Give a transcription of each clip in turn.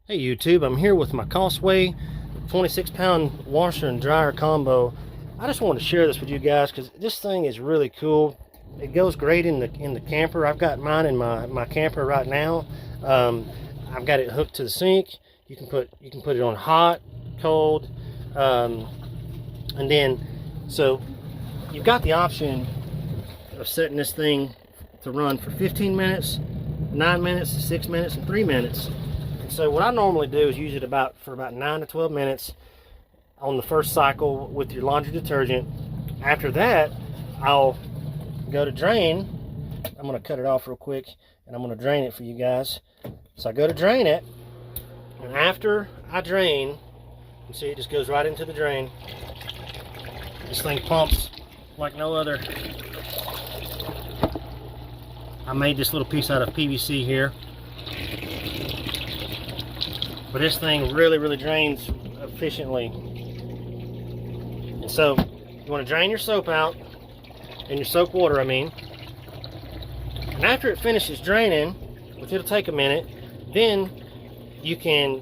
Hey YouTube, I'm here with my Costway 26-pound washer and dryer combo. I just wanted to share this with you guys because this thing is really cool. It goes great in the camper. I've got mine in my camper right now. I've got it hooked to the sink. You can put it on hot, cold, and then so you've got the option of setting this thing to run for 15 minutes, 9 minutes, 6 minutes, and 3 minutes. So what I normally do is use it for about 9 to 12 minutes on the first cycle with your laundry detergent. After that, I'll go to drain. I'm going to cut it off real quick and I'm going to drain it for you guys. So I go to drain it, and after I drain, you see it just goes right into the drain. This thing pumps like no other. I made this little piece out of PVC here. But this thing really drains efficiently. And so you want to drain your soap out, and your soap water, I mean. And after it finishes draining, which it'll take a minute, then you can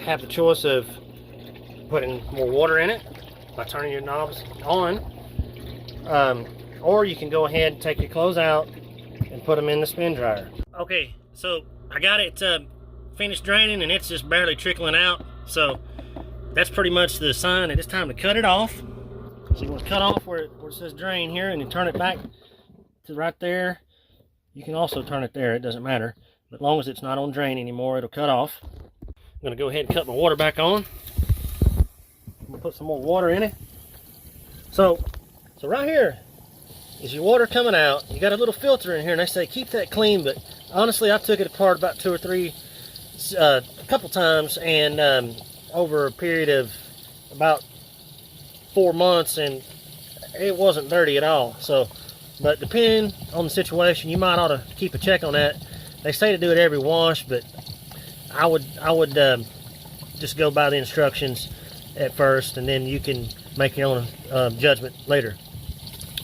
have the choice of putting more water in it by turning your knobs on. Or you can go ahead and take your clothes out and put them in the spin dryer. Okay, so I got it finished draining and it's just barely trickling out, so that's pretty much the sign that it's time to cut it off. So you want to cut off where it says drain here, and you turn it back to right there. You can also turn it there, it doesn't matter, but as long as it's not on drain anymore, it'll cut off. I'm going to go ahead and cut my water back on. I'm going to put some more water in it. So right here is your water coming out. You got a little filter in here, and they say keep that clean, but honestly I took it apart about a couple times, and over a period of about 4 months, and it wasn't dirty at all. So, but depending on the situation, you might ought to keep a check on that. They say to do it every wash, but I would just go by the instructions at first, and then you can make your own judgment later.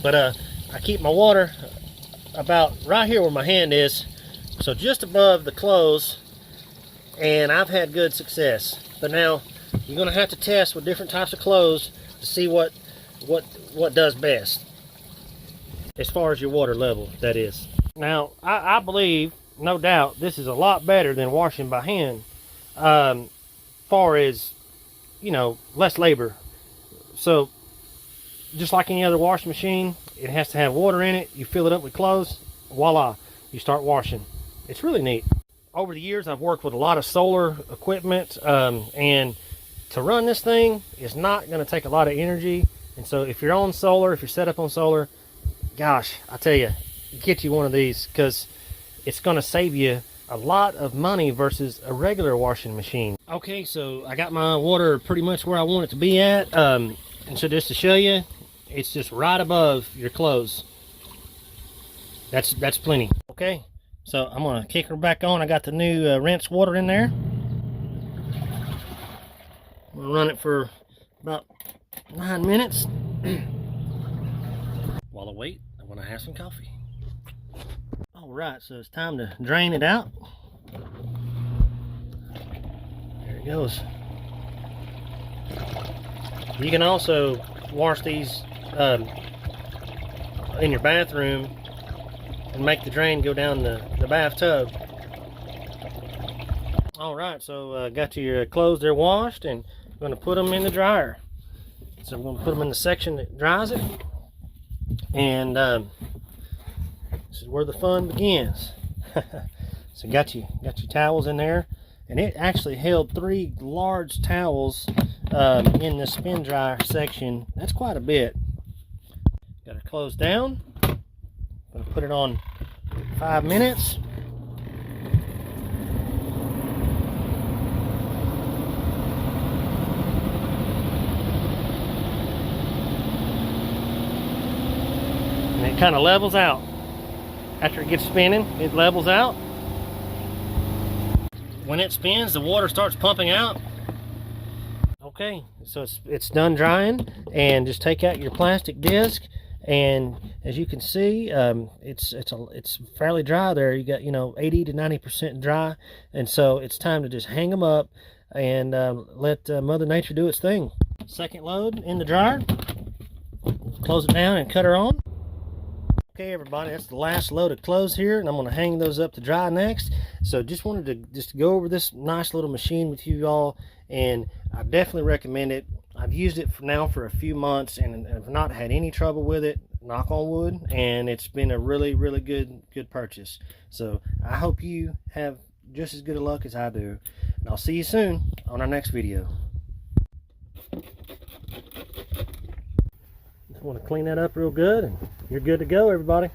But I keep my water about right here where my hand is, so just above the clothes, and I've had good success. But now you're going to have to test with different types of clothes to see what does best as far as your water level, that is. Now I believe, no doubt, this is a lot better than washing by hand, far as, you know, less labor. So just like any other washing machine, it has to have water in it. You fill it up with clothes, voila, you start washing. It's really neat. Over the years, I've worked with a lot of solar equipment, and to run this thing is not going to take a lot of energy. And so if you're on solar, if you're set up on solar, gosh, I tell you, get you one of these, because it's going to save you a lot of money versus a regular washing machine. Okay, so I got my water pretty much where I want it to be at, and so just to show you, it's just right above your clothes. That's plenty. Okay. So I'm going to kick her back on. I got the new rinse water in there. I'm going to run it for about 9 minutes. While I wait, I'm going to have some coffee. Alright, so it's time to drain it out. There it goes. You can also wash these in your bathroom and make the drain go down the bathtub. Alright, so got your clothes there washed, and I'm going to put them in the dryer. So I'm going to put them in the section that dries it, and this is where the fun begins. So got your towels in there, and it actually held 3 large towels in the spin dryer section. That's quite a bit. Got it closed down. I'm going to put it on 5 minutes. And it kind of levels out. After it gets spinning, it levels out. When it spins, the water starts pumping out. Okay, so it's done drying, and just take out your plastic disc And as you can see, it's fairly dry there. You got 80 to 90% dry, and so it's time to just hang them up and let Mother Nature do its thing. Second load in the dryer. Close it down and cut her on. Okay, everybody, that's the last load of clothes here, and I'm going to hang those up to dry next. So just wanted to go over this nice little machine with you all, and I definitely recommend it. I've used it for a few months and have not had any trouble with it, knock on wood, and it's been a really good purchase. So I hope you have just as good of luck as I do, and I'll see you soon on our next video. Just want to clean that up real good, and you're good to go, everybody.